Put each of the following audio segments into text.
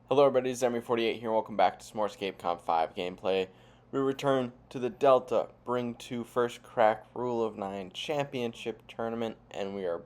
Hello everybody, Zemi48 here, welcome back to some more ScapeCon 5 gameplay. We return to the Delta, bring to First Crack Rule of 9 Championship Tournament, and we are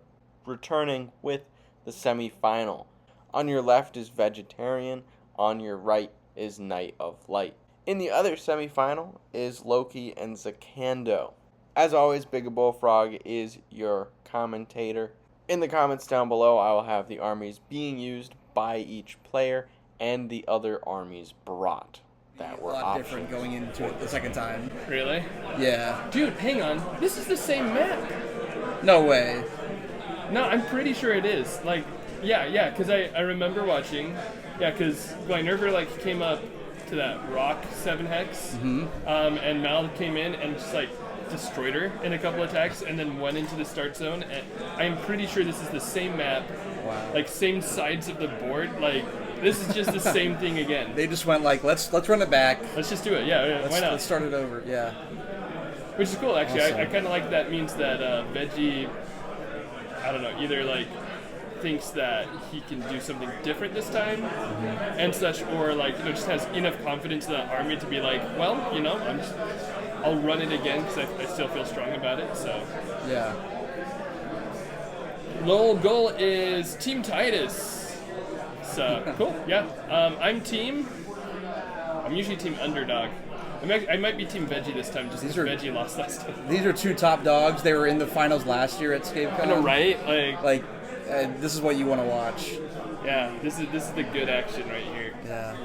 returning with the semi-final. On your left is Vegetarian, on your right is Knight of Light. In the other semi-final is Loki and Zakando. As always, Big Bullfrog is your commentator. In the comments down below, I will have the armies being used by each player and the other armies brought that were a lot different going into it the second time. Really? Yeah. Dude, hang on. This is the same map. No way. No, I'm pretty sure it is. Like, yeah, because I remember watching. Yeah, because Glinerva, came up to that rock 7-hex, and Mal came in and just, destroyed her in a couple attacks and then went into the start zone. And I'm pretty sure this is the same map. Wow. Same sides of the board. This is just the same thing again. They just went let's run it back. Let's just do it. Yeah, why not? Let's start it over. Yeah. Which is cool, actually. Awesome. I kind of like that. Means that Veggie, I don't know, either thinks that he can do something different this time, and such, or just has enough confidence in the army to be well, I'll run it again because I still feel strong about it. So Yeah. Lowell goal is Team Titus. So cool. Yeah. I'm usually team underdog. I might be team Veggie this time, just because Veggie lost last time. These are two top dogs. They were in the finals last year at ScapeCon. I know, right? This is what you want to watch. Yeah. This is the good action right here. Yeah.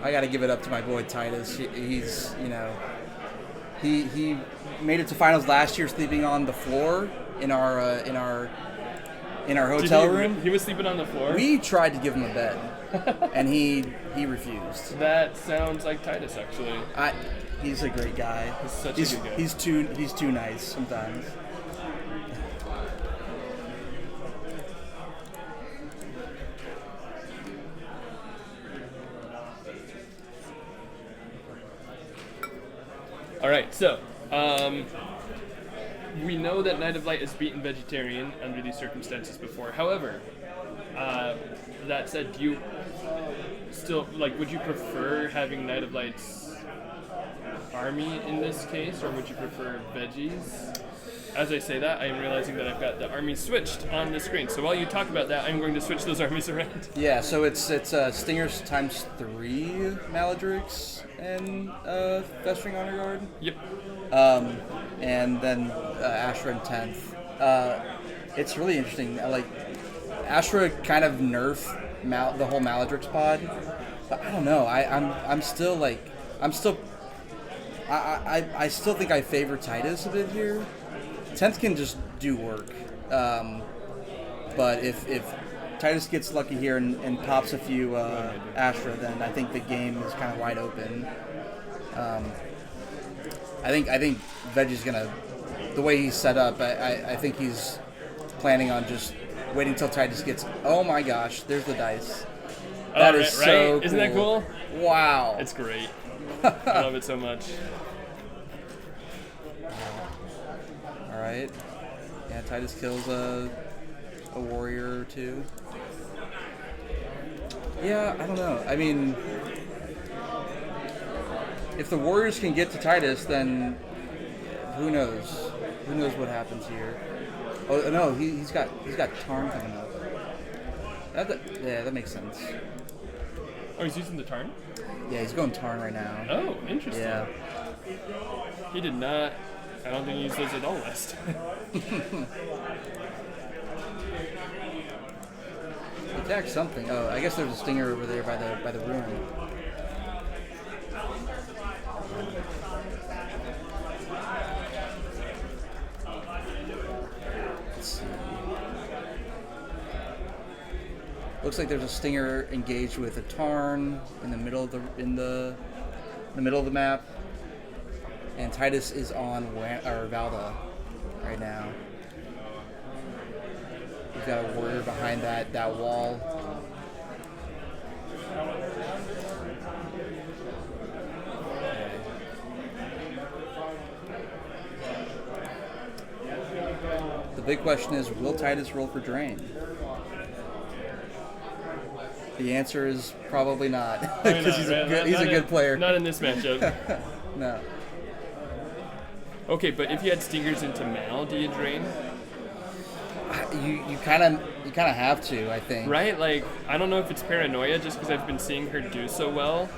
I got to give it up to my boy Titus. He's he made it to finals last year, sleeping on the floor in our hotel room. He was sleeping on the floor? We tried to give him a bed, and he refused. That sounds like Titus, actually. He's a great guy. He's such a good guy. He's too nice sometimes. All right, so we know that Knight of Light has beaten Vegetarian under these circumstances before. However, that said, do you still would you prefer having Knight of Light's army in this case, or would you prefer Veggie's? As I say that, I am realizing that I've got the armies switched on the screen. So while you talk about that, I'm going to switch those armies around. Yeah, so it's Stingers times 3 Maladrix and Festering Honor Guard. Yep. And then Ashra in 10th. It's really interesting. Ashra kind of nerfed the whole Maladrix pod, but I don't know. I still think I favor Titus a bit here. 10th can just do work, but if Titus gets lucky here and pops a few Ashra, then I think the game is kind of wide open. I think Veggie's gonna, the way he's set up, I think he's planning on just waiting till Titus gets. Oh my gosh, there's the dice. That is so cool. Isn't that cool? Wow, It's great. I love it so much. All right. Yeah, Titus kills a warrior or two. Yeah, I don't know. I mean, if the warriors can get to Titus, then who knows? Who knows what happens here? Oh no, he's got Tarn coming up. That makes sense. Oh, he's using the Tarn? Yeah, he's going Tarn right now. Oh, interesting. Yeah. He did not. I don't think he used those at all last time. Attack something. Oh, I guess there's a stinger over there by the room. Let's see. Looks like there's a stinger engaged with a Tarn in the middle of the middle of the map. And Titus is on Valda right now. We've got a warrior behind that wall. The big question is, will Titus roll for Drain? The answer is probably not, Why because not? he's a good player. Not in this matchup. No. Okay, but if you had Stingers into Mal, do you drain? You kind of have to, I think. Right? Like, I don't know if it's paranoia just because I've been seeing her do so well,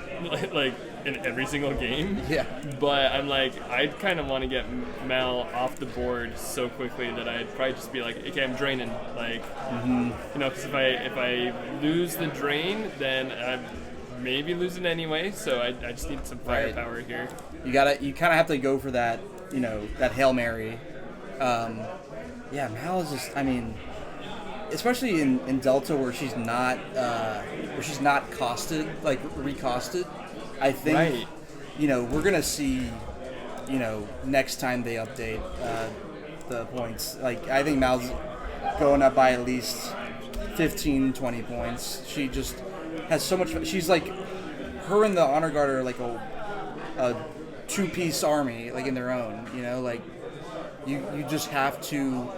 like, in every single game. Yeah. But I'm like, I'd kind of want to get Mal off the board so quickly that I'd probably just be like, okay, I'm draining. Like, you know, because if I lose the drain, then I'm maybe losing anyway. So I just need some firepower here. You kind of have to go for that, you know, that Hail Mary. Yeah, Mal is just, I mean, especially in Delta where she's not costed, like recosted. I think, Right. you know, we're gonna see, you know, next time they update the points. Like, I think Mal's going up by at least 15, 20 points. She just has so much. She's like, her and the Honor Guard are like a two-piece army, like in their own. You know, like you just have to.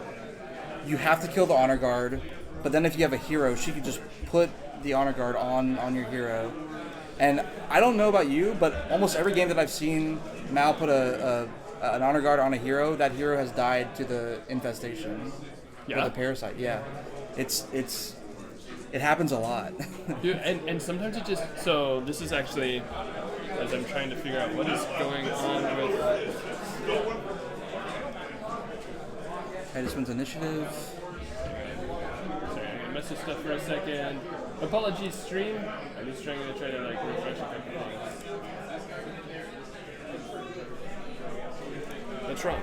You have to kill the Honor Guard, but then if you have a hero, she could just put the Honor Guard on your hero. And I don't know about you, but almost every game that I've seen Mal put an Honor Guard on a hero, that hero has died to the infestation. Yeah. Or the parasite, yeah. It happens a lot. Dude, and sometimes it just, so this is actually, as I'm trying to figure out what is going on with... I just went to initiative. Sorry, I'm going to mess this stuff for a second. Apologies, stream. I'm just trying to like refresh a couple things. That's wrong.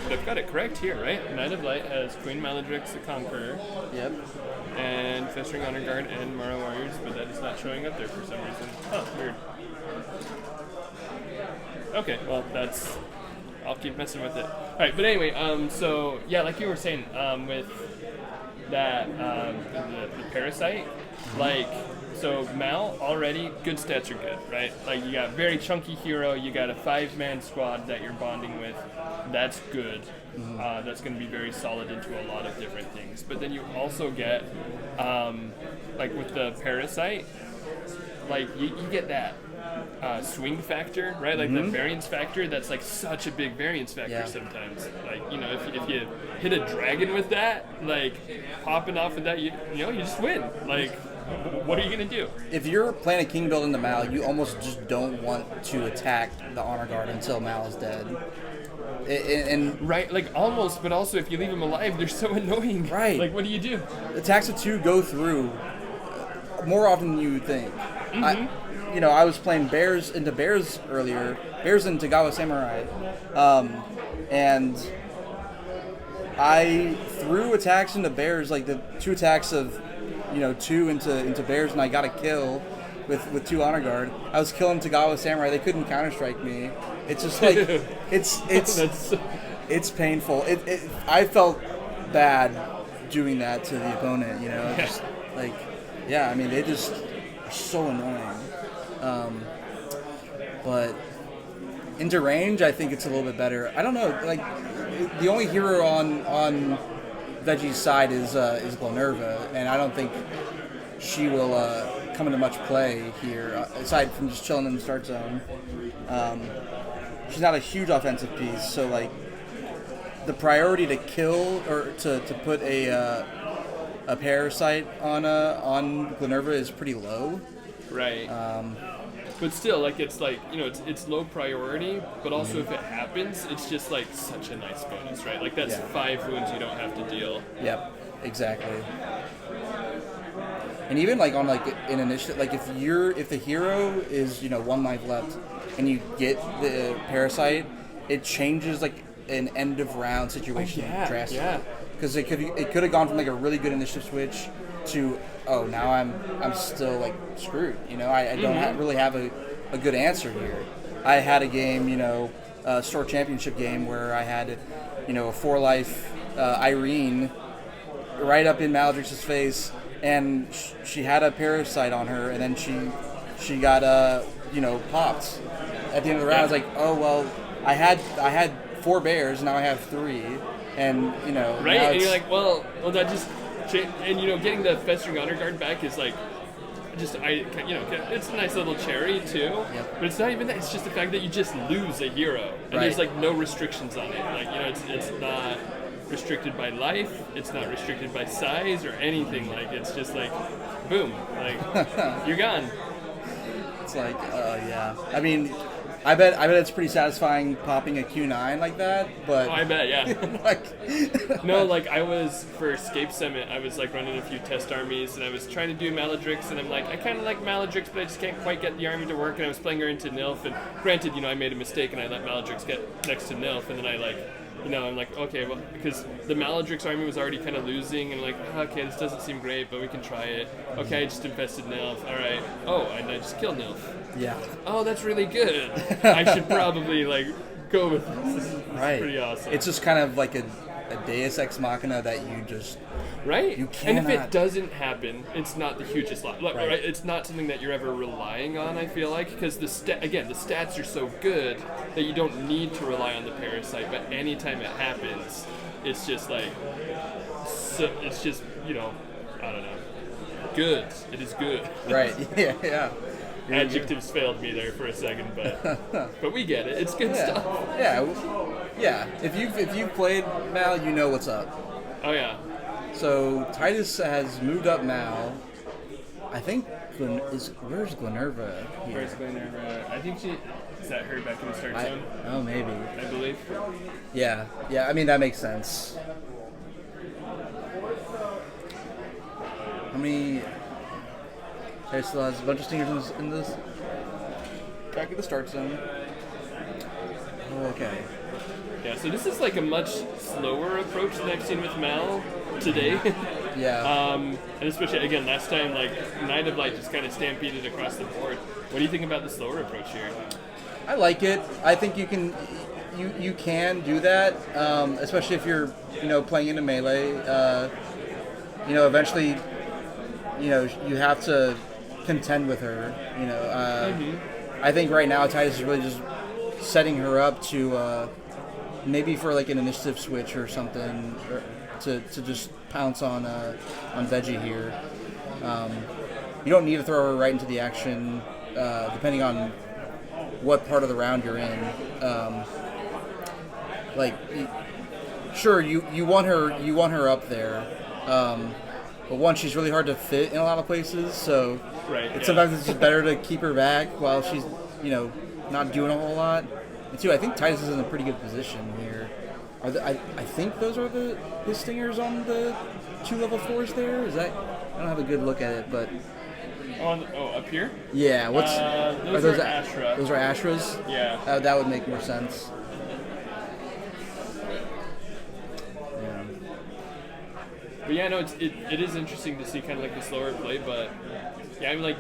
But I've got it correct here, right? Knight of Light has Queen Maladrix, the Conqueror, Yep. and Festering Honor Guard and Marro Warriors, but that is not showing up there for some reason. Huh, weird. Okay, well, that's... I'll keep messing with it. Alright, but anyway, so, yeah, like you were saying, with that, the Parasite, like, so Mal, already, good stats are good, right? Like, you got a very chunky hero, you got a 5-man squad that you're bonding with, that's good. That's going to be very solid into a lot of different things. But then you also get, like with the Parasite, like, you get that swing factor, right? Like the variance factor, that's like such a big variance factor sometimes. Like, you know, if you hit a dragon with that, like popping off with that, you know, you just win. Like, what are you going to do? If you're playing a king build into Mal, you almost just don't want to attack the Honor Guard until Mal is dead. And right, like almost, but also if you leave them alive, they're so annoying. Right. Like, what do you do? attacks of 2 go through more often than you would think. I was playing Bears into Bears earlier, Bears into Tagawa Samurai, and I threw attacks into Bears, like the 2 attacks of, 2 into Bears, and I got a kill with 2 Honor Guard. I was killing Tagawa Samurai. They couldn't counter-strike me. It's just like, it's painful. I felt bad doing that to the opponent, just like, yeah, I mean, they just are so annoying. But into range, I think it's a little bit better. I don't know, like, the only hero on Veggie's side is Glinerva, and I don't think she will come into much play here, aside from just chilling in the start zone. She's not a huge offensive piece, so like the priority to kill or to put a parasite on Glinerva is pretty low. Right. But still, like, it's like, it's low priority, but also if it happens, it's just like such a nice bonus, right? Like, that's 5 wounds you don't have to deal. Yep, exactly. And even like on like an initiative, like if the hero is 1 life left and you get the parasite, it changes like an end of round situation drastically. Yeah. Because it could have gone from like a really good initiative switch to now I'm still like screwed. I don't really have a good answer here. I had a game, a store championship game where I had a 4-life Irene right up in Maladrix's face, and she had a parasite on her, and then she got popped at the end of the round. I was like, oh well, I had 4 bears, now I have 3, and right, and you're like, well that just. And getting the Festering Honor Guard back is like, it's a nice little cherry too. But it's not even that. It's just the fact that you just lose a hero, and there's like no restrictions on it. Like it's not restricted by life. It's not restricted by size or anything. Like it's just like, boom, like you're gone. It's like, yeah. I mean, I bet it's pretty satisfying popping a Q9 like that, but... Oh, I bet, yeah. No, like, I was, for Scape Summit, I was, like, running a few test armies, and I was trying to do Maladrix, and I'm like, I kind of like Maladrix, but I just can't quite get the army to work, and I was playing her into Nilf, and granted, I made a mistake, and I let Maladrix get next to Nilf, and then I, like... I'm like, okay, well, because the Maladrix army was already kind of losing, and like, okay, this doesn't seem great, but we can try it. Okay, I just invested Nilf. All right. Oh, and I just killed Nilf. Yeah. Oh, that's really good. I should probably, like, go with this. This is pretty awesome. It's just kind of like a Deus Ex Machina that you just... Right. You cannot... And if it doesn't happen, it's not the hugest loss. Like, right. It's not something that you're ever relying on, I feel like, because the stats are so good that you don't need to rely on the parasite, but anytime it happens, it's just like, it's just, I don't know. Good. It is good. Right. Yeah. Adjectives failed me there for a second, but we get it. It's good stuff. Yeah. If you've played Mal, you know what's up. Oh yeah. So Titus has moved up now. I think where's Glinerva here? Where's Glinerva? I think is that her back in the start zone? Oh, maybe. I believe. Yeah. I mean that makes sense. How many? Titus still has a bunch of stingers in this. Back at the start zone. Oh, okay. Yeah, so this is like a much slower approach than I've seen with Mal today. Yeah. And especially, again, last time, like, Night of Light just kind of stampeded across the board. What do you think about the slower approach here? I like it. I think you can do that, especially if you're, playing into melee. Eventually, you have to contend with her. I think right now Titus is really just setting her up to maybe for like an initiative switch or something, or to just pounce on Veggie here. You don't need to throw her right into the action, depending on what part of the round you're in. Sure, you want her up there, but one, she's really hard to fit in a lot of places, so sometimes it's just better to keep her back while she's not doing a whole lot. And two, I think Titus is in a pretty good position here. I think those are his stingers on the 2 level 4s there. Is that? I don't have a good look at it, but. Up here? Yeah. Those are Ashra. Those are Ashras. Yeah. That would make more sense. Yeah. But yeah, no, it is interesting to see kind of like the slower play, but yeah, I'm like,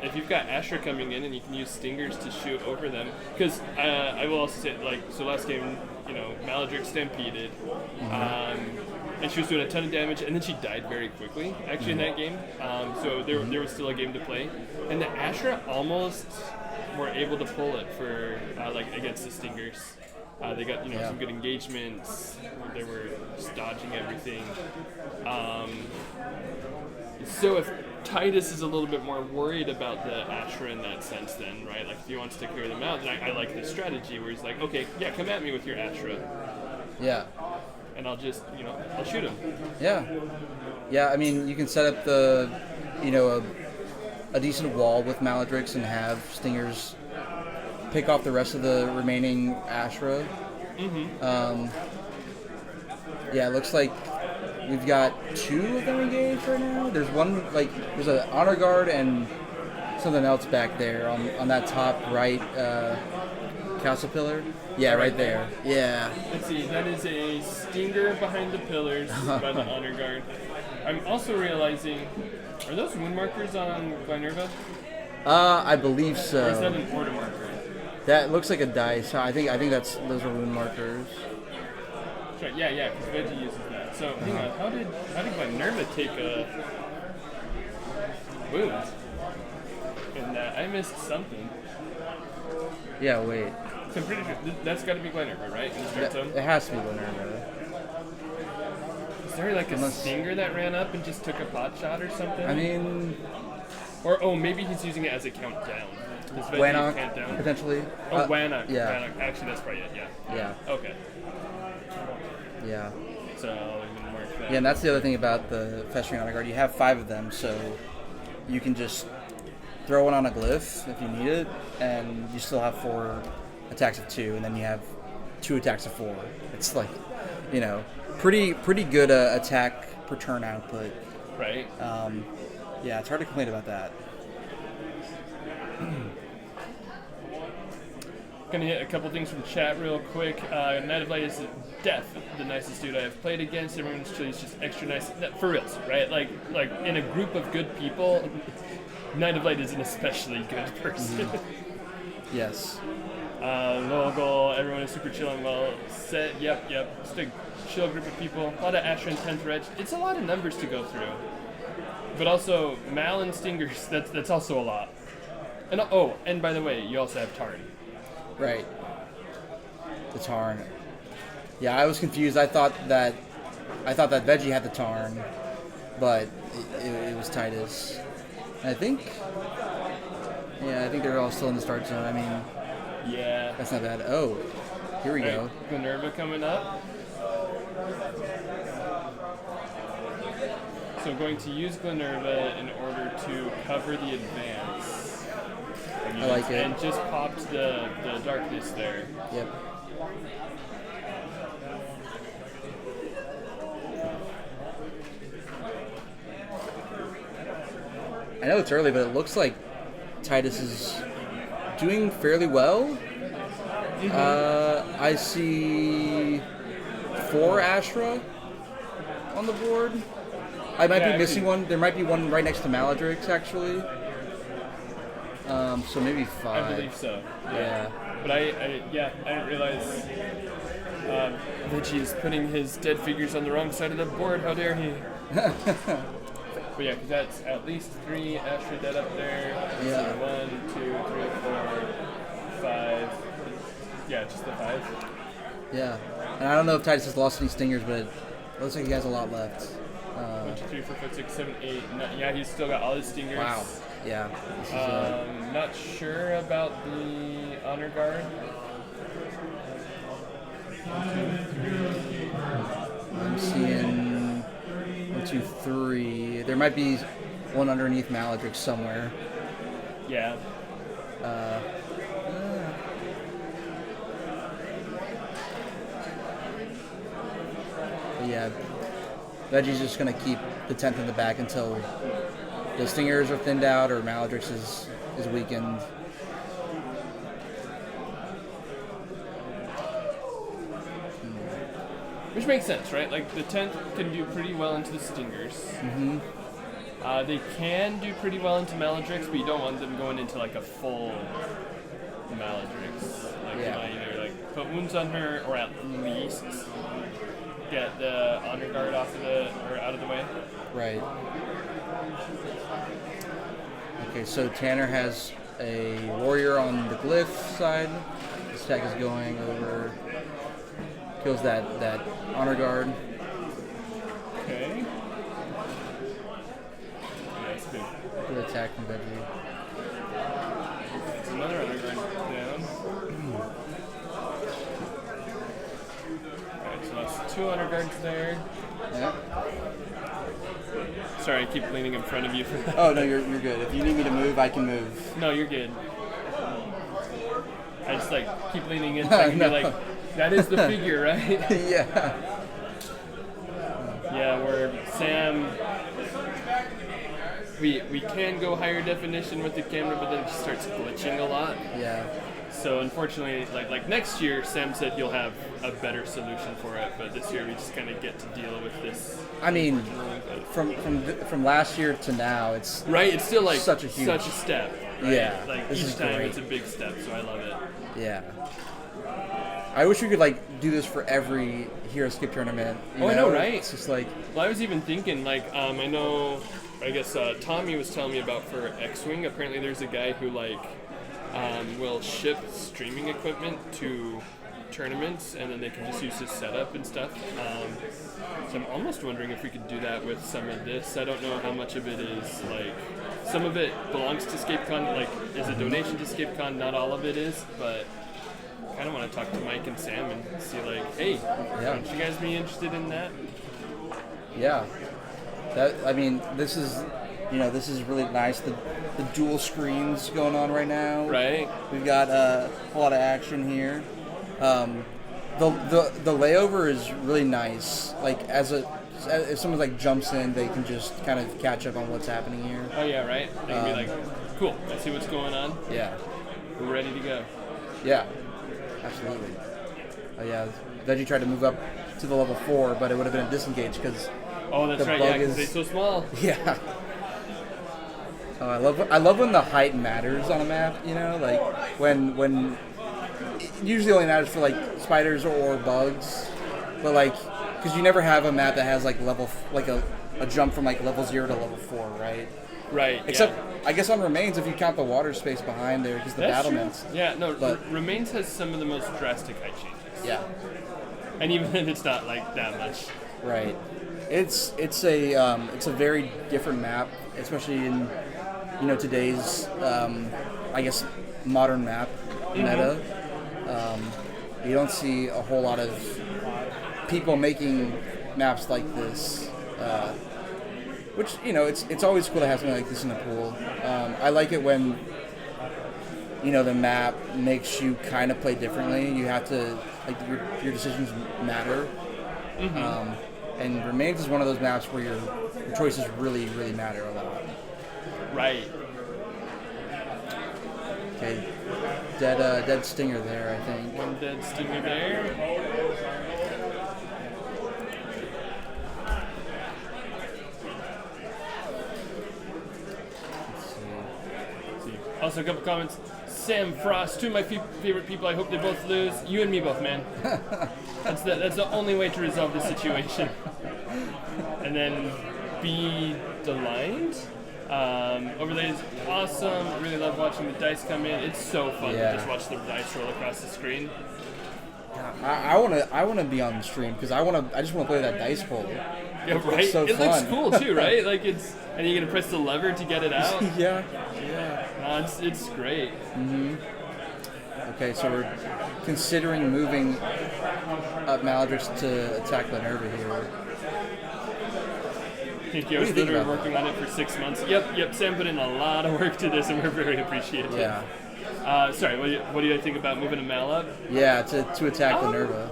if you've got Ashra coming in and you can use stingers to shoot over them, because I will also say, like, so last game, Maladrix stampeded, and she was doing a ton of damage, and then she died very quickly, actually, in that game. So there was still a game to play, and the Ashra almost were able to pull it for against the stingers. They got some good engagements. They were just dodging everything. So if Titus is a little bit more worried about the Ashra in that sense, then, right? Like, if he wants to clear them out, then I like this strategy where he's like, okay, yeah, come at me with your Ashra. Yeah. And I'll just, I'll shoot him. Yeah. Yeah, I mean, you can set up a decent wall with Maladrix and have stingers pick off the rest of the remaining Ashra. Mm-hmm. It looks like we've got 2 of them engaged right now. There's one, there's an honor guard and something else back there on that top right castle pillar. Yeah, right there. Yeah. Let's see, that is a stinger behind the pillars by the honor guard. I'm also realizing, are those wound markers on Glinerva? I believe so. Or is that an order marker? That looks like a dice. I think those are wound markers. Right, yeah, because Veggie uses that. So, hang on, how did Glinerva take a wound? And I missed something. Yeah, wait. So I'm pretty sure that's got to be Glinerva, right? In the start zone? It has to be Glinerva. Is there a stinger that ran up and just took a pot shot or something? I mean, Or maybe he's using it as a countdown. His Veggie Wannock, countdown. potentially. Oh, Wannock. Yeah. Wannock. Actually, that's probably it. Yeah. Yeah. Okay. Yeah. So I'll even mark that. Yeah, and that's the other thing about the Festering Honor Guard. You have 5 of them, so you can just throw one on a glyph if you need it, and you still have 4 attacks of 2, and then you have 2 attacks of 4. It's like, pretty good attack per turn output. Right. Yeah, it's hard to complain about that. Gonna hit a couple things from chat real quick. Knight of Light is the nicest dude I have played against. Everyone's just extra nice. For reals, right? Like in a group of good people, Knight of Light is an especially good person. Yes. Logol, everyone is super chill and well set. Yep. Just a chill group of people. A lot of Ashra and 10th Reg. It's a lot of numbers to go through. But also, Mal and Stingers, that's also a lot. And by the way, you also have Tarn. Right. The Tarn. Yeah, I was confused. I thought that Veggie had the Tarn, but it was Titus. And I think they're all still in the start zone. I mean, yeah, that's not bad. Oh, here we go. Glinerva coming up. So I'm going to use Glinerva in order to cover the advance. I like it. And just popped the darkness there. Yep. I know it's early, but it looks like Titus is doing fairly well. I see 4 Ashra on the board. I might be missing one. There might be one right next to Maladrix, actually. So maybe 5. I believe so. Yeah. But I didn't realize Veggie is putting his dead figures on the wrong side of the board. How dare he? But yeah, because that's at least 3 Ashra dead up there. Yeah. So 1, 2, 3, 4, 5. Yeah, just the 5. Yeah. And I don't know if Titus has lost any stingers, but it looks like he has a lot left. 1, 2, 3, 4, 5, 6, 7, 8. Yeah, he's still got all his stingers. Wow. Yeah. This is not sure about the honor guard. 1, 2, 3. I'm seeing 1, 2, 3. There might be one underneath Maladrix somewhere. Yeah. But yeah, Veggie's just going to keep the 10th in the back until the stingers are thinned out or Maladrix is weakened. Which makes sense, right? Like, the 10th can do pretty well into the stingers. Mm-hmm. They can do pretty well into Maladrix, but you don't want them going into, like, a full Maladrix. Like, you might either, like, put wounds on her, or at least get the honor guard out of the way. Right. Okay, so Tanner has a warrior on the glyph side. This attack is going over. Kills that honor guard. Okay. That's good. Good attack from Veggie. That's another honor guard down. Alright, so that's 2 honor guards there. Yeah. Sorry, I keep leaning in front of you for that. Oh no, you're good. If you need me to move, I can move. No, you're good. I just like keep leaning in so I can be like, that is the figure, right? Yeah. Yeah, where Sam, we can go higher definition with the camera, but then it just starts glitching a lot. Yeah. So unfortunately, like next year, Sam said you'll have a better solution for it, but this year we just kind of get to deal with this. I mean, from last year to now, it's right. It's still like such a step. Right? Yeah. Like this each is time great. it's a big step, so I love it. Yeah. I wish we could like do this for every Hero Skip tournament. You I know, right? It's just like. Well, I was even thinking, like, I guess Tommy was telling me about for X-Wing. Apparently, there's a guy who will ship streaming equipment to tournaments, and then they can just use his setup and stuff. So I'm almost wondering if we could do that with some of this. I don't know how much of it is like, some of it belongs to ScapeCon, like is a donation to ScapeCon, not all of it is, but I kind of want to talk to Mike and Sam and see like, hey, would you guys be interested in that? Yeah. This is really nice. The dual screens going on right now. Right. We've got a lot of action here. The layover is really nice. Like if someone like jumps in, they can just kind of catch up on what's happening here. Oh yeah, right. They can be like, cool. I see what's going on. Yeah. We're ready to go. Yeah. Absolutely. Yeah. Veggie tried to move up to the level 4, but it would have been a disengage because. Oh, that's right. Yeah, because they're so small. Yeah. I love when the height matters on a map. You know, like when it usually only matters for like spiders or bugs, but like because you never have a map that has like a jump from like level 0 to level 4, right? Right. Except I guess on Remains if you count the water space behind there because the battlements. True. Yeah. No. But Remains has some of the most drastic height changes. Yeah. And even then, it's not like that much. Right. It's a very different map, especially in today's I guess modern map meta. You don't see a whole lot of people making maps like this, which it's always cool to have something like this in the pool. I like it when the map makes you kind of play differently. You have to your decisions matter. And Remains is one of those maps where your choices really, really matter a lot. Right. Okay. Dead stinger there, I think. One dead stinger there. Let's see. Also, a couple comments. Sam Frost, two of my favorite people. I hope they both lose. You and me both, man. That's the only way to resolve this situation. And then B Deligned. Overlay is awesome. I really love watching the dice come in. It's so fun to just watch the dice roll across the screen. I wanna be on the stream because I just wanna play that dice bowl. Yeah, right. So it fun. looks cool too, right? Like and you're gonna press the lever to get it out. Yeah. It's great. Mm-hmm. Okay, so we're considering moving up Maladrix to attack Glinerva here. Thank you. I was literally working on it for 6 months. Yep. Sam put in a lot of work to this, and we're very appreciative. Yeah. Sorry. What do you think about moving a Mal up? Yeah, to attack Glinerva.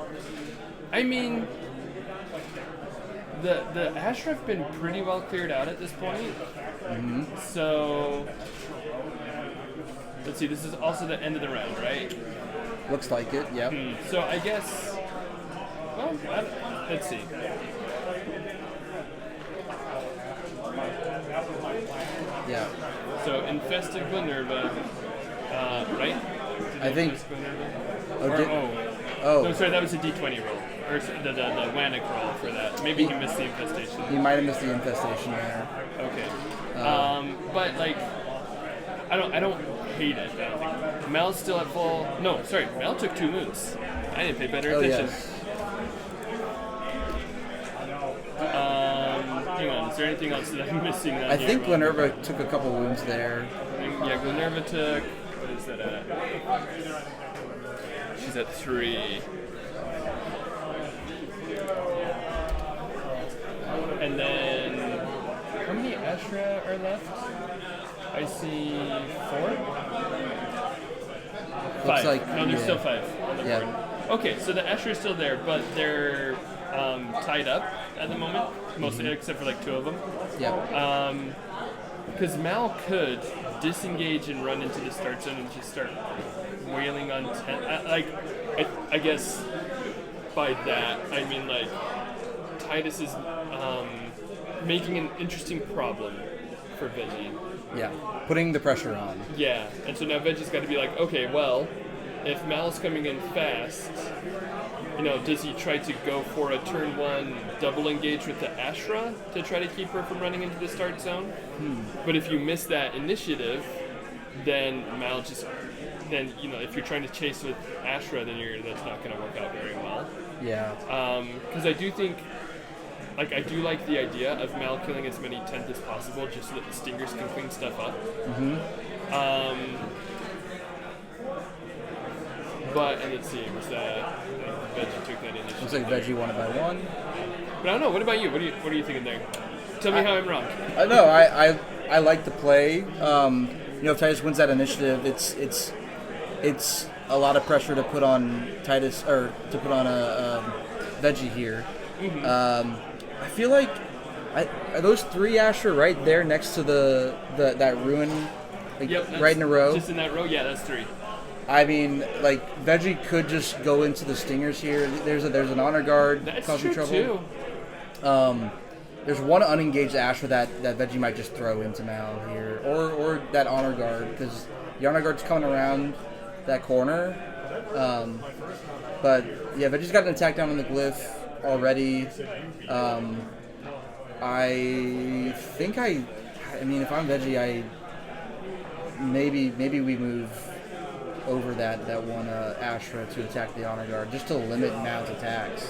I mean, the Ashra have been pretty well cleared out at this point. Mm-hmm. So let's see. This is also the end of the round, right? Looks like it. Yeah. So I guess. Well, let's see. Yeah. So infested Glinerva, right? I think. No, sorry, that was a D20 roll, or the Wannick roll for that. Maybe he missed the infestation. He might have missed the infestation there. Okay. But like, I don't hate it. I don't think Mel's still at full. No, sorry, Mel took 2 moons. I didn't pay better attention. Yes. Hang on, is there anything else that I'm missing? I think Glinerva took a couple wounds there. Yeah, Glinerva took. What is that at? She's at 3. And then, how many Ashra are left? I see 4? 5. Looks like, no, there's still 5 on the board. Okay, so the Ashra is still there, but they're tied up at the moment, mostly except for like 2 of them. Yeah. Because Mal could disengage and run into the start zone and just start wailing on 10. I guess by that I mean like Titus is making an interesting problem for Veggie. Yeah. Putting the pressure on. Yeah, and so now Veggie's got to be like, okay, well, if Mal's coming in fast, does he try to go for a turn 1 double engage with the Ashra to try to keep her from running into the start zone? But if you miss that initiative, then Mal just then if you're trying to chase with Ashra, then that's not going to work out very well. Yeah. Because I do think. I do like the idea of Mal killing as many 10th as possible, just so that the Stingers can clean stuff up. Mm-hmm. And it seems that Veggie took that initiative. Looks like Veggie won it by 1. But I don't know. What about you? What are you thinking there? Tell me how I'm wrong. No, I like the play. If Titus wins that initiative, it's a lot of pressure to put on Titus or to put on a Veggie here. Mm-hmm. I feel like are those 3 Ashra right there next to that ruin, right in a row? Just in that row, yeah, that's 3. I mean, Veggie could just go into the Stingers here. There's an honor guard causing trouble. Too. There's one unengaged Ashra that Veggie might just throw into Mal here, or that honor guard, because the honor guard's coming around that corner. But yeah, Veggie's got an attack down on the glyph already. I think I mean, if I'm Veggie, maybe we move over that one Ashra to attack the honor guard, just to limit Mal's attacks.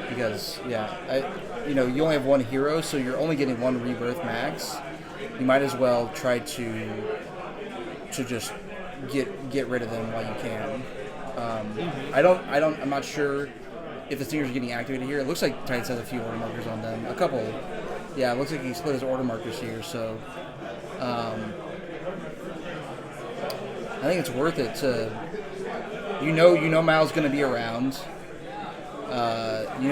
Because you only have 1 hero, so you're only getting 1 rebirth max. You might as well try to just get rid of them while you can. I'm not sure if the Stingers are getting activated here. It looks like Titus has a few order markers on them. A couple. Yeah, it looks like he split his order markers here, so I think it's worth it to Mal's gonna be around.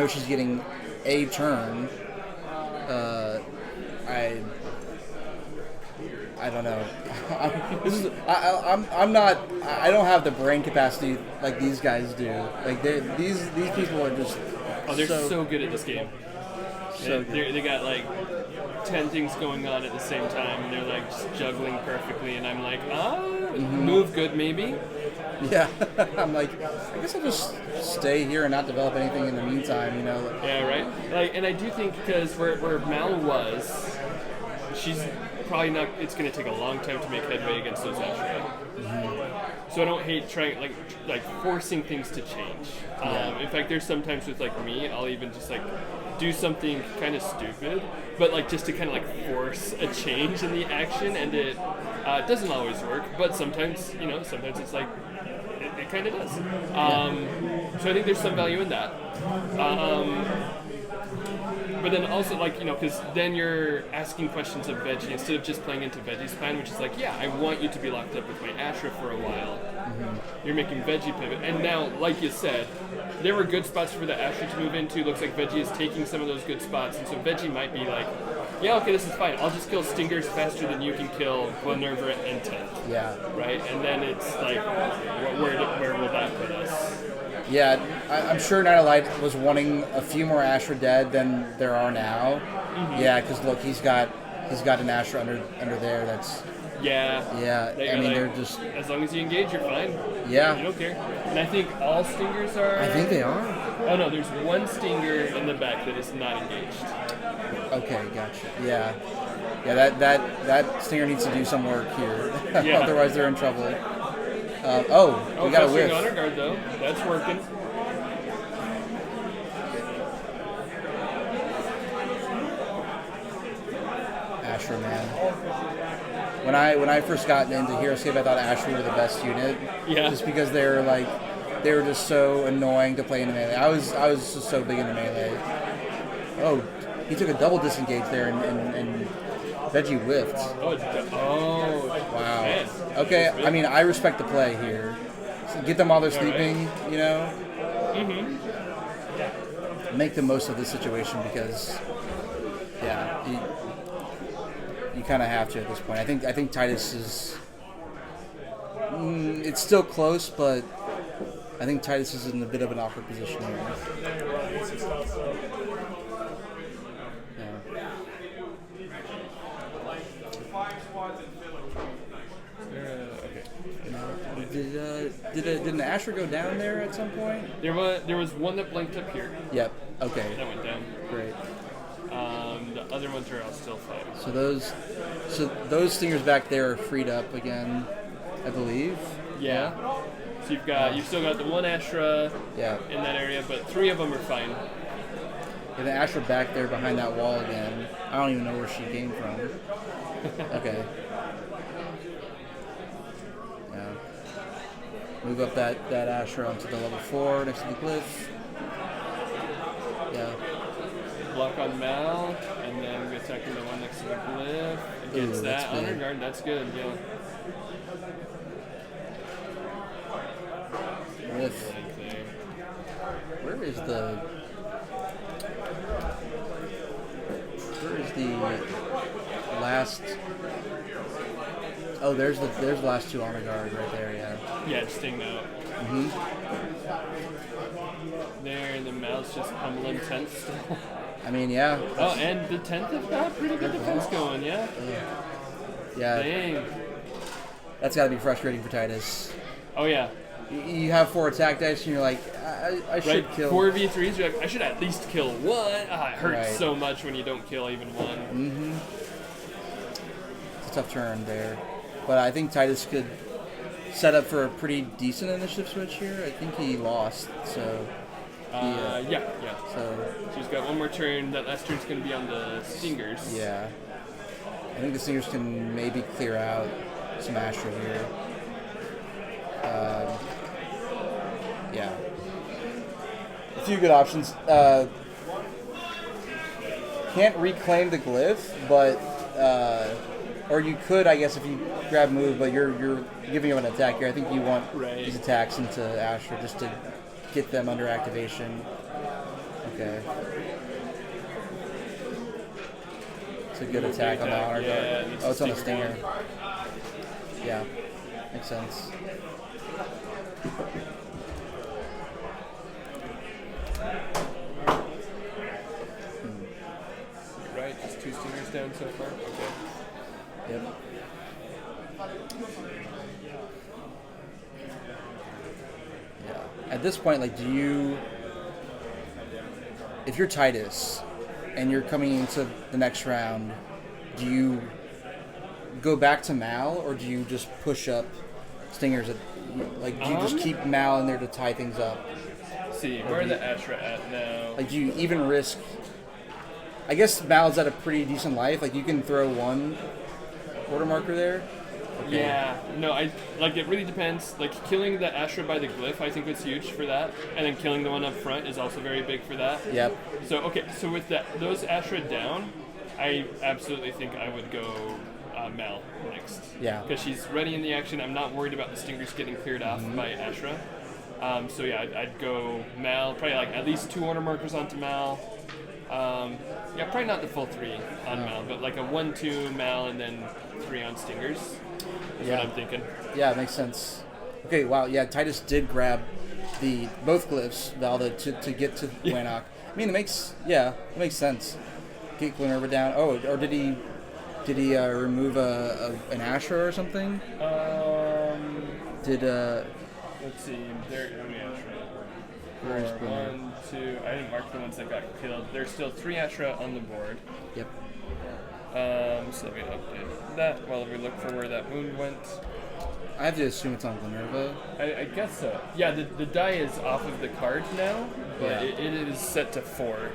She's getting a turn. I don't know. I don't have the brain capacity like these guys do. These people are just. Oh, they're so good at this game. So they got 10 things going on at the same time, and they're just juggling perfectly. And I'm like, move good maybe. Yeah, I'm like, I guess I'll just stay here and not develop anything in the meantime, Yeah, right. And I do think because where Mal was, she's probably not. It's going to take a long time to make headway against those Ashra. Mm-hmm. So I don't hate trying forcing things to change. In fact, there's sometimes with me, I'll even just do something kind of stupid, but just to kind of force a change in the action, and it doesn't always work. But sometimes sometimes it's it kind of does. So I think there's some value in that. But then also, because then you're asking questions of Veggie instead of just playing into Veggie's plan, which is I want you to be locked up with my Ashra for a while. Mm-hmm. You're making Veggie pivot. And now, like you said, there were good spots for the Ashra to move into. Looks like Veggie is taking some of those good spots. And so Veggie might be yeah, okay, this is fine. I'll just kill Stingers faster than you can kill Glinerva and 10th. Yeah. Right? And then it's where will that put us? Yeah, I'm sure Night of Light was wanting a few more Ashra dead than there are now. Mm-hmm. Yeah, because look, he's got an Ashra under there. That's yeah. They're just as long as you engage, you're fine. Yeah, you don't care. And I think all Stingers are. I think they are. Oh no, there's one Stinger in the back that is not engaged. Okay, gotcha. Yeah. That Stinger needs to do some work here. Yeah. Otherwise, they're in trouble. We got a whiff. Honor guard though. That's working. Ashra, man. When I first got into HeroScape, I thought Ashra were the best unit. Yeah. Just because they were just so annoying to play in melee. I was just so big into melee. Oh, he took a double disengage there and Veggie whiffed. Oh. Wow. Man. Okay, I mean, I respect the play here. So get them while they're sleeping, Mm-hmm. Make the most of the situation because, you kind of have to at this point. I think Titus is. It's still close, but I think Titus is in a bit of an awkward position here. Did an Ashra go down there at some point? There was one that blinked up here. Yep. Okay. That went down. Great. The other ones are all still fighting. So those stingers back there are freed up again, I believe. Yeah. So you've still got the one Ashra in that area, but 3 of them are fine. Yeah, the Ashra back there behind that wall again. I don't even know where she came from. Okay. Yeah. Move up that Ashra onto the level 4 next to the glyph. Yeah. Block on Mal, and then we attacking the one next to the glyph. Against that honor guard, that's good, yeah. Glyph. Where is the last? Oh, there's the last 2 honor guard right there. Yeah. Yeah, it's stinged out. There, and the Mal's just pummeling 10th still. I mean, yeah. Oh, and the 10th have got pretty good defense going, yeah? Yeah. Dang. That's got to be frustrating for Titus. Oh, yeah. You have 4 attack dice, and you're like, I should kill. 4v3s, you're like, I should at least kill 1. It hurts so much when you don't kill even 1. It's a tough turn there. But I think Titus could set up for a pretty decent initiative switch here. I think he lost, so... Yeah. So she's got 1 more turn. That last turn's going to be on the Stingers. Yeah. I think the Stingers can maybe clear out some Ashra here. Yeah. A few good options. Can't reclaim the glyph, but or you could, I guess, if you grab move, but you're giving him an attack here. I think you want these attacks into Ashra just to get them under activation. Okay. It's a good attack on the honor guard. Oh, it's on the stinger. Yeah, makes sense. Right, just 2 stingers down so far. Okay. Yep. At this point, like, if you're Titus and you're coming into the next round, do you go back to Mal, or do you just push up stingers? Do you just keep Mal in there to tie things up? See, where are the Ashra at now? Like, do you even risk... I guess Mal's at a pretty decent life. Like, you can throw 1 order marker there. Okay. Yeah, no, it really depends. Like, killing the Ashra by the glyph, I think was huge for that, and then killing the one up front is also very big for that. Yep. So with those Ashra down, I absolutely think I would go Mal next. Yeah. Because she's ready in the action. I'm not worried about the stingers getting cleared off by Ashra. So yeah, I'd go Mal. Probably like at least 2 order markers onto Mal. Yeah, probably not the full 3 on Mal, but like a 1-2 Mal and then 3 on stingers. That's what I'm thinking. Yeah, it makes sense. Okay, wow, yeah, Titus did grab both glyphs, Valda, to get to Wanock. I mean, it makes sense. Get Glinerva down. Oh, or did he remove an Ashra or something? Let's see. How many Ashra? 1, 2. I didn't mark the ones that got killed. There's still 3 Ashra on the board. Yep. So let me update that while we look for where that wound went. I have to assume it's on Glinerva. I guess so. Yeah, the die is off of the card now, but it is set to 4.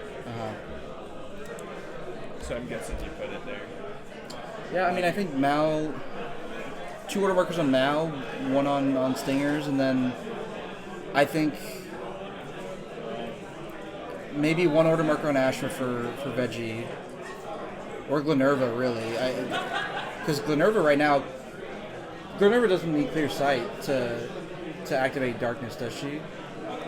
So I'm guessing you put it there. Yeah, I mean, I think Mal... 2 order markers on Mal, 1 on Stingers, and then I think maybe 1 order marker on Ashra for Veggie. Or Glinerva, really. Because Glinerva right now... Glinerva doesn't need clear sight to activate darkness, does she?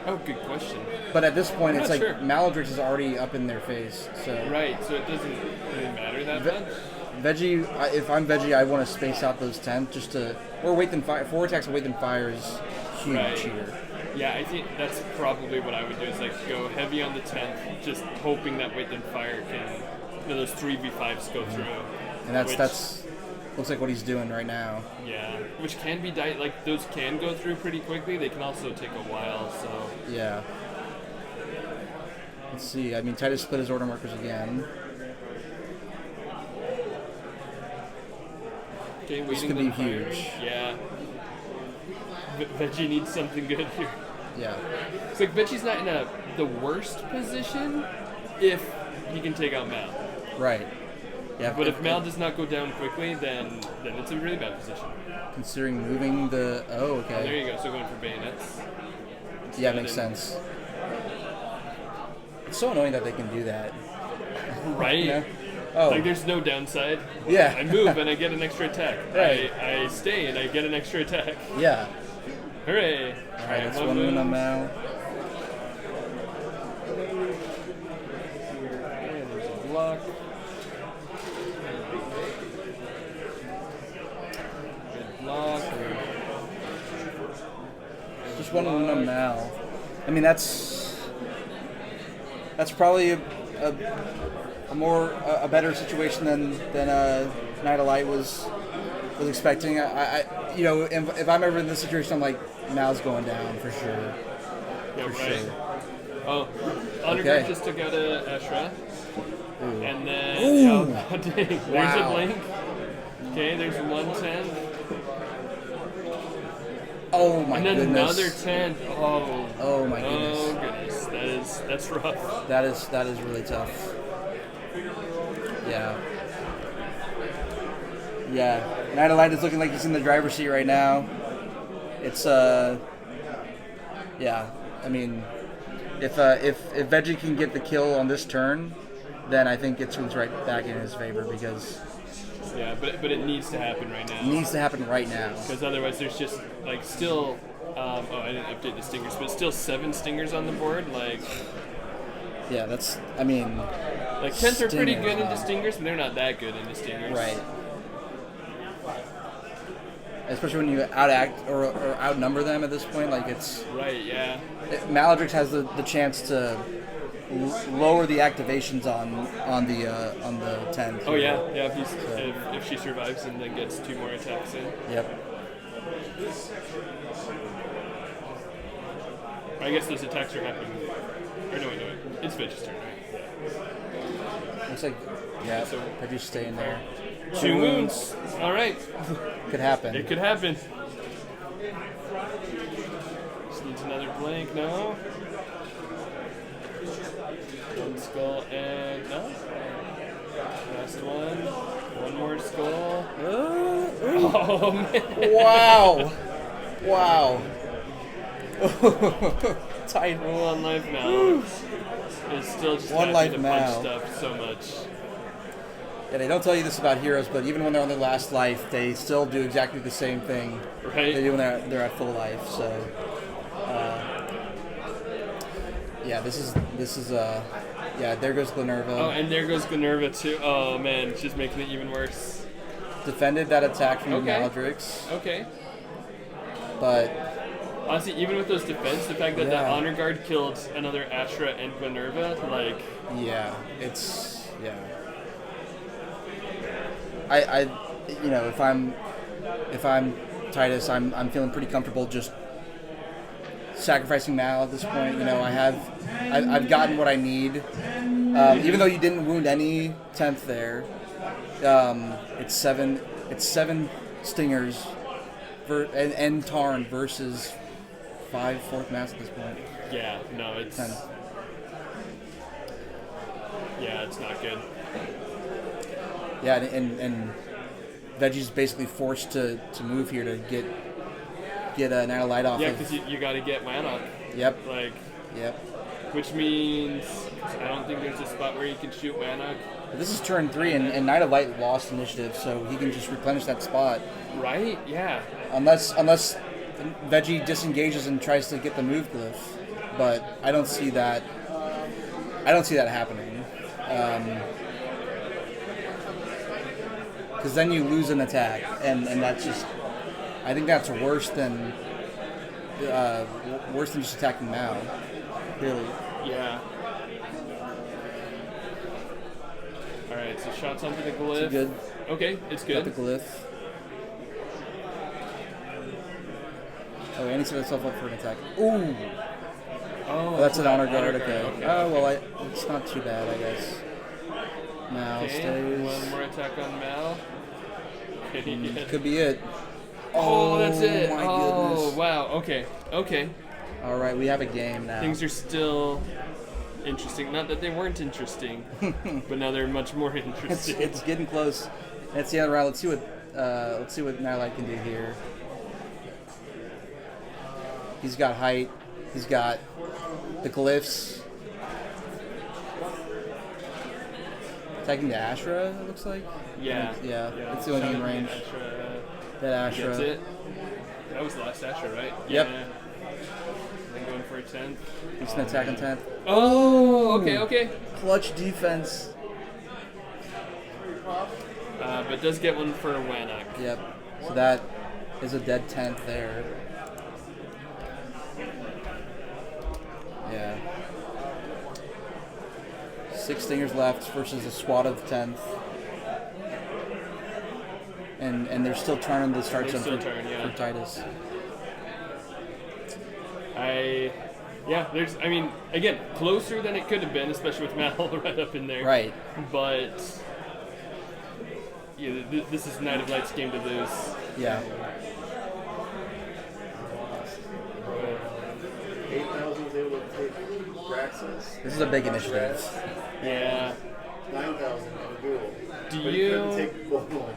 Oh, good question. But at this point, it's like sure. Maladrix is already up in their face. So Right, so it doesn't really matter that much? Veggie, if I'm Veggie, I want to space out those 10 just to... Or Wait Then Fire. 4 attacks of Wait Then Fire is huge here. Yeah, I think that's probably what I would do, is like go heavy on the 10th, just hoping that Wait Then Fire can... those 3v5s go through. And that's looks like what he's doing right now. Yeah, which can be like those can go through pretty quickly. They can also take a while. So yeah. Let's see. I mean, Titus split his order markers again. Okay, This waiting could be then firing. huge. Yeah. Veggie needs something good here. Yeah. It's like Veggie's not in the worst position if he can take out Mal. Right. Yeah. But if Mal does not go down quickly, then it's a really bad position. Considering moving the... Oh, okay. Oh, there you go. So going for bayonets. Yeah, makes sense. It's so annoying that they can do that. Right? You know? Oh. Like there's no downside. Yeah. I move and I get an extra attack. Right. I stay and I get an extra attack. Yeah. Hooray! Alright, that's one wound on Mal. And there's a block. Good block. Just one wound on Mal. I mean, that's probably a better situation than Night of Light was expecting. You know, if I'm ever in this situation, I'm like, Mal's going down for sure. Yeah, For right. sure. Oh, Underguard Okay. just took out a Ashra. Ooh. And then, Ooh. oh, dang, there's Wow. a blink. Okay, there's 110. Oh my And then goodness. another 10. Oh. Oh my goodness. Oh goodness. That's rough. That is really tough. Yeah. Yeah. Night of Light is looking like he's in the driver's seat right now. It's yeah. I mean, if Veggie can get the kill on this turn, then I think it swings right back in his favor because Yeah, but it needs to happen right now. it needs to happen right now. Because otherwise there's just, like, still... I didn't update the stingers, but still 7 stingers on the board. Like, Yeah, that's. I mean, 10s are pretty Stingers, good into wow. stingers, but they're not that good into stingers. right. Especially when you outact or outnumber them at this point, like it's. Right, yeah. Maladrix has the chance to lower the activations on the 10. Oh, yeah. Yeah, if she survives and then gets 2 more attacks in. Yep. I guess those attacks are happening. Or no, wait. It's Veggie's turn, right? Looks like. Yeah. So- I just stay in there. 2 wounds. All right. Could happen. It could happen. Just needs another blink, no? 1 skull and no. Last one. 1 more skull. Oh man. Wow. Wow. Tight. 1 life now. It's still just One happy life to now. punch stuff so much. Yeah, they don't tell you this about heroes, but even when they're on their last life, they still do exactly the same thing Right? they do when they're at full life. So, yeah, this is yeah. There goes Glinerva. Oh, and there goes Glinerva too. Oh man, it's just making it even worse. Defended that attack from Okay. Maladrix, Okay. but Honestly, even with those defense, the fact that Yeah. the Honor Guard killed another Ashra and Glinerva, like, yeah, it's yeah. I you know, if I'm Titus, I'm feeling pretty comfortable just sacrificing Mal at this point. You know, I've gotten what I need. Even though you didn't wound any 10th there, it's seven stingers and Tarn versus 5 fourth mass at this point. yeah, no, it's 10. yeah, it's not good. Yeah, and Veggie's basically forced to move here to get an Night of Light off Yeah, of. because you got to get Lanok, Yep, like, yep. which means I don't think there's a spot where you can shoot Lanok. But this is turn 3, and Night of Light lost initiative, so he can just replenish that spot. Right? Yeah. Unless Veggie disengages and tries to get the move glyph, but I don't see that. I don't see that happening. Because then you lose an attack, and that's just. I think that's worse than just attacking Mal. Really. Yeah. All right, so shots onto the glyph. Good. Okay, it's Got the good. glyph. Oh, and he set himself up for an attack. Ooh. Oh, That's an honor honor guard, okay. Oh, well, it's not too bad, I guess. Mal Okay, stays. 1 more attack on Mal. Okay. Could be it. Oh, that's it. My Oh, goodness. wow. Okay. All right, we have a game now. Things are still interesting. Not that they weren't interesting, but now they're much more interesting. It's getting close. That's the other round. Let's see what Nightlight can do here. He's got height. He's got the glyphs. Attacking the Ashra, it looks like. Yeah. It's the only thing in range. That Ashra. That's it. That was the last Ashra, right? Yep. Yeah. Then going for a 10th. He's an attack on 10th. Oh, okay. Clutch defense. But does get one for Wannock. Yep. So that is a dead 10th there. Yeah. 6 stingers left versus a squad of 10th. And they're still turning the start zone for Titus. Again, closer than it could have been, especially with Mal right up in there. Right. But yeah, this is Night of Light's game to lose. Yeah. 8,000 was able to take Graxus. This is a big initiative. Yeah. 9,000 on a duel. Do But you? couldn't take both one.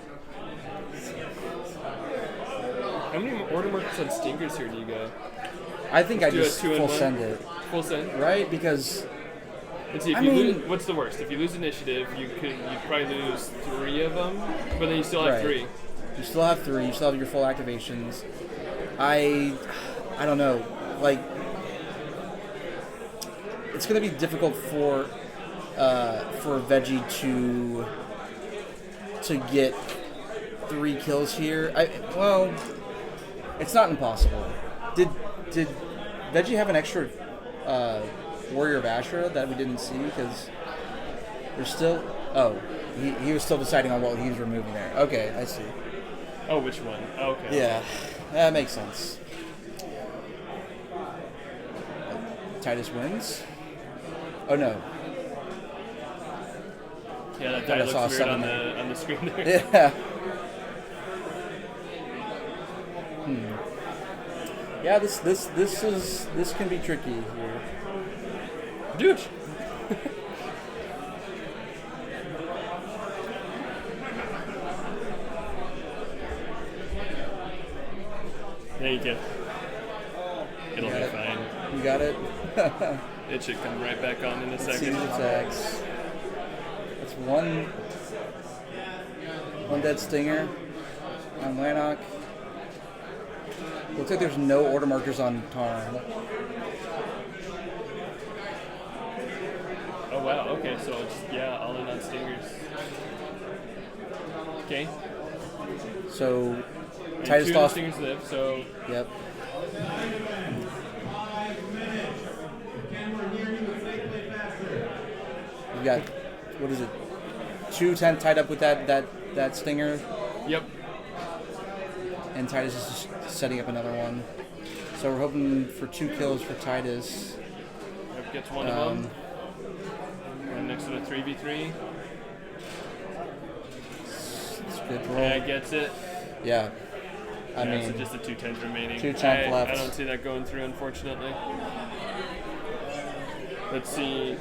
How many order markers on Stingers here do you go? I think I do a just 2 and full 1? send it. Full send. Right? Because Let's see. If what's the worst? If you lose initiative, you'd probably lose 3 of them, but then you still have Right. 3. you still have 3, you still have your full activations. I don't know. Like, it's going to be difficult for Veggie to get 3 kills here. Well, it's not impossible. Did Veggie have an extra Warrior of Ashra that we didn't see? Because there's still... Oh, he was still deciding on what he was removing there. Okay, I see. Oh, which one? Okay. Yeah, that makes sense. Titus wins? Oh, no. Yeah, that I guy saw looks weird 7 on the screen there. Yeah. Yeah, this can be tricky here. Dude. There you go. It'll be fine. You got it? It should come right back on in a Siege second. attacks. That's one dead stinger on Lanark. Looks like there's no order markers on Tarn. Oh wow, okay, so it's, all in on stingers. Okay. So And Titus 2 of the lost. stingers live, so Yep. You got, what is it? 210 tied up with that stinger, yep. and Titus is just setting up another one. So we're hoping for 2 kills for Titus. Yep, gets one of them. And next to the 3v3. It's a good roll. Yeah, gets it. Yeah. I So mean, just the 2 10s remaining. 2 10 left. I don't see that going through, unfortunately. Let's see.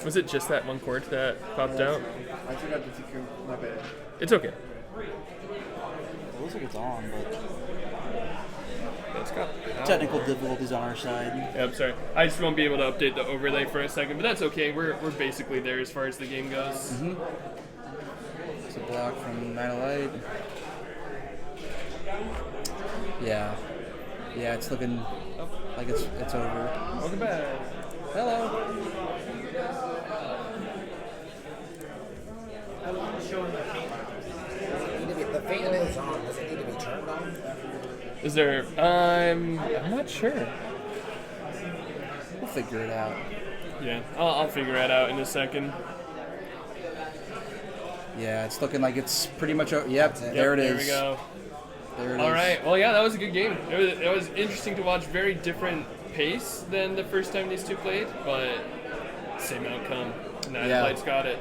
Was it just that one court that popped out? I forgot to take your... My bad. It's okay. it looks like it's on, but It's got technical difficulties on our side. Yeah, I'm sorry. I just won't be able to update the overlay for a second, but that's okay. We're basically there as far as the game goes. It's a block from Night of Light. Yeah. Yeah, it's looking like it's over. Welcome back. Hello. The fan is on. Does it need to be turned on? Is there? I'm not sure. We'll figure it out. Yeah, I'll figure that out in a second. Yeah, it's looking like it's pretty much over. Yep, there it is. There we go. There it is. All right. Well, yeah, that was a good game. It was interesting to watch. Very different pace than the first time these two played, but same outcome. Night of Light's got it.